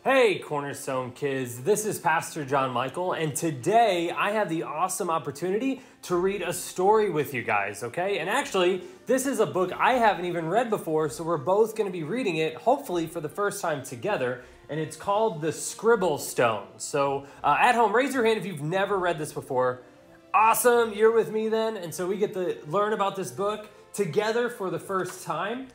Hey, Cornerstone kids, this is Pastor John Michael, and today I have the awesome opportunity to read a story with you guys, okay? And actually, this is a book I haven't even read before, so we're both going to be reading it, hopefully for the first time together, and it's called the Scribble Stones. So at home, raise your hand if you've never read this before. Awesome, you're with me then, and so we get to learn about this book together for the first time.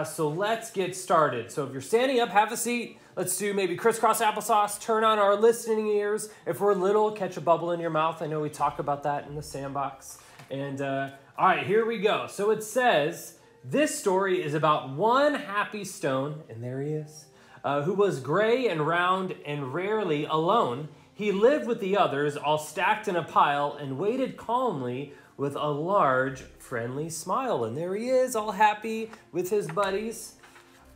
So let's get started. So if you're standing up, have a seat. Let's do maybe crisscross applesauce. Turn on our listening ears. If we're little, catch a bubble in your mouth. I know we talk about that in the sandbox. And all right, here we go. So it says, this story is about one happy stone, and there he is, who was gray and round and rarely alone. He lived with the others, all stacked in a pile, and waited calmly with a large, friendly smile. And there he is, all happy with his buddies.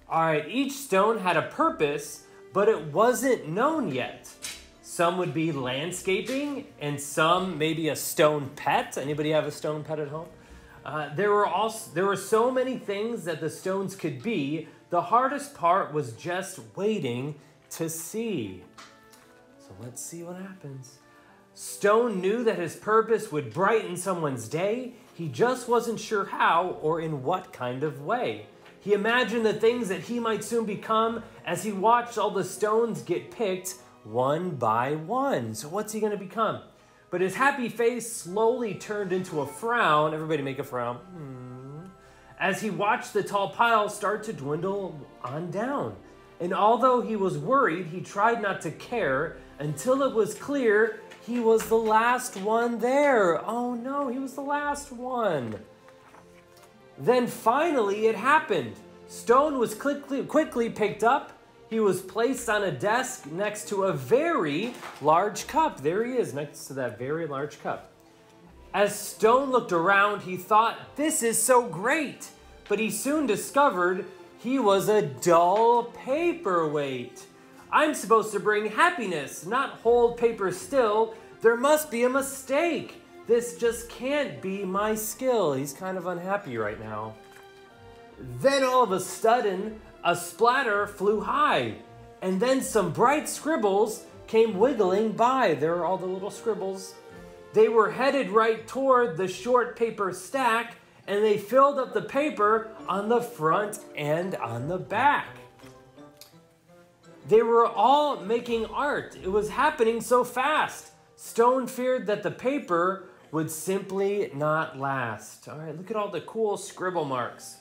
All right, each stone had a purpose, but it wasn't known yet. Some would be landscaping, and some maybe a stone pet. Anybody have a stone pet at home? There were so many things that the stones could be. The hardest part was just waiting to see. So let's see what happens. Stone knew that his purpose would brighten someone's day. He just wasn't sure how or in what kind of way. He imagined the things that he might soon become as he watched all the stones get picked one by one. So what's he going to become? But his happy face slowly turned into a frown. Everybody make a frown. As he watched the tall pile start to dwindle on down. And although he was worried, he tried not to care until it was clear he was the last one there. Oh no, he was the last one. Then finally it happened. Stone was quickly picked up. He was placed on a desk next to a very large cup. There he is, next to that very large cup. As Stone looked around, he thought, this is so great. But he soon discovered he was a dull paperweight. I'm supposed to bring happiness, not hold paper still. There must be a mistake. This just can't be my skill. He's kind of unhappy right now. Then all of a sudden, a splatter flew high, and then some bright scribbles came wiggling by. There are all the little scribbles. They were headed right toward the short paper stack, and they filled up the paper on the front and on the back. They were all making art. It was happening so fast. Stone feared that the paper would simply not last. All right, look at all the cool scribble marks.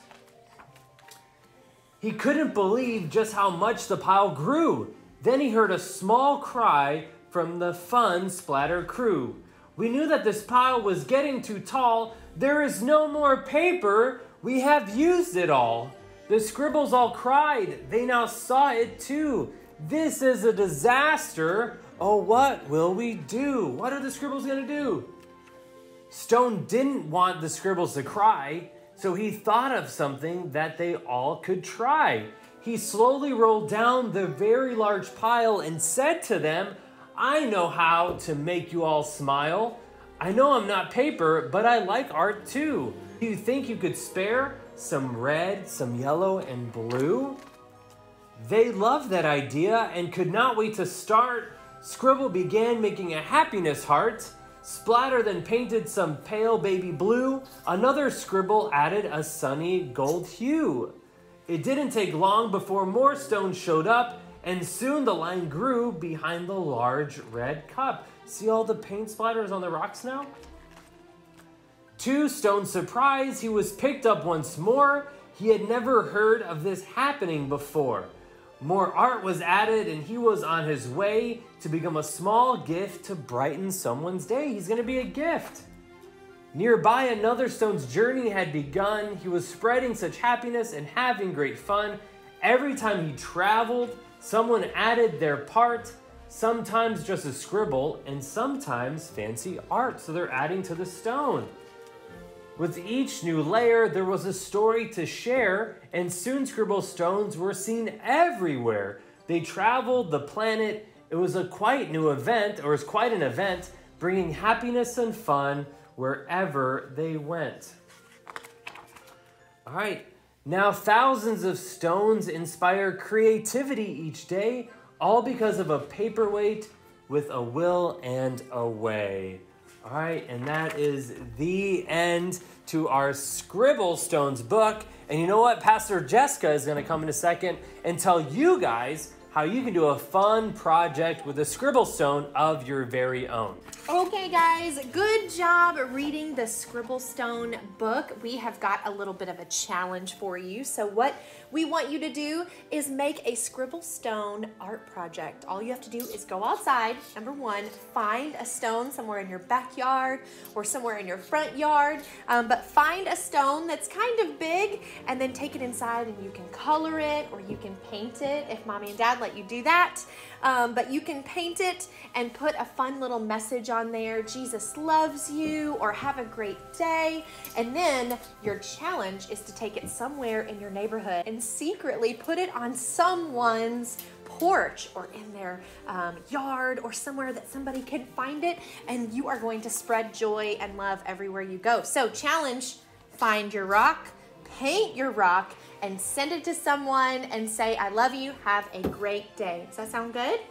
He couldn't believe just how much the pile grew. Then he heard a small cry from the fun splatter crew. We knew that this pile was getting too tall. There is no more paper. We have used it all. The scribbles all cried. They now saw it too. This is a disaster. Oh, what will we do? What are the scribbles gonna do? Stone didn't want the scribbles to cry, so he thought of something that they all could try. He slowly rolled down the very large pile and said to them, I know how to make you all smile. I know I'm not paper, but I like art too. Do you think you could spare some red, some yellow, and blue? They loved that idea and could not wait to start. Scribble began making a happiness heart. Splatter then painted some pale baby blue. Another scribble added a sunny gold hue. It didn't take long before more stones showed up, and soon the line grew behind the large red cup. See all the paint splatters on the rocks now? To Stone's surprise, he was picked up once more. He had never heard of this happening before. More art was added, and he was on his way to become a small gift to brighten someone's day. He's going to be a gift. Nearby, another stone's journey had begun. He was spreading such happiness and having great fun. Every time he traveled, someone added their part, sometimes just a scribble, and sometimes fancy art. So they're adding to the stone. With each new layer, there was a story to share, and soon scribble stones were seen everywhere. They traveled the planet. It was quite an event, bringing happiness and fun wherever they went. All right, now thousands of stones inspire creativity each day. all because of a paperweight with a will and a way. All right, and that is the end to our Scribble Stones book. And you know what? Pastor Jessica is going to come in a second and tell you guys how you can do a fun project with a Scribble Stone of your very own. Okay guys, good job reading the Scribble Stone book. We have got a little bit of a challenge for you. So what we want you to do is make a Scribble Stone art project. All you have to do is go outside, number one, find a stone somewhere in your backyard or somewhere in your front yard, but find a stone that's kind of big and then take it inside and you can color it or you can paint it if mommy and dad let you do that. But you can paint it and put a fun little message on there, Jesus loves you, or have a great day. And then your challenge is to take it somewhere in your neighborhood and secretly put it on someone's porch or in their yard or somewhere that somebody can find it. And you are going to spread joy and love everywhere you go. So challenge, find your rock, paint your rock, and send it to someone and say, I love you, have a great day. Does that sound good?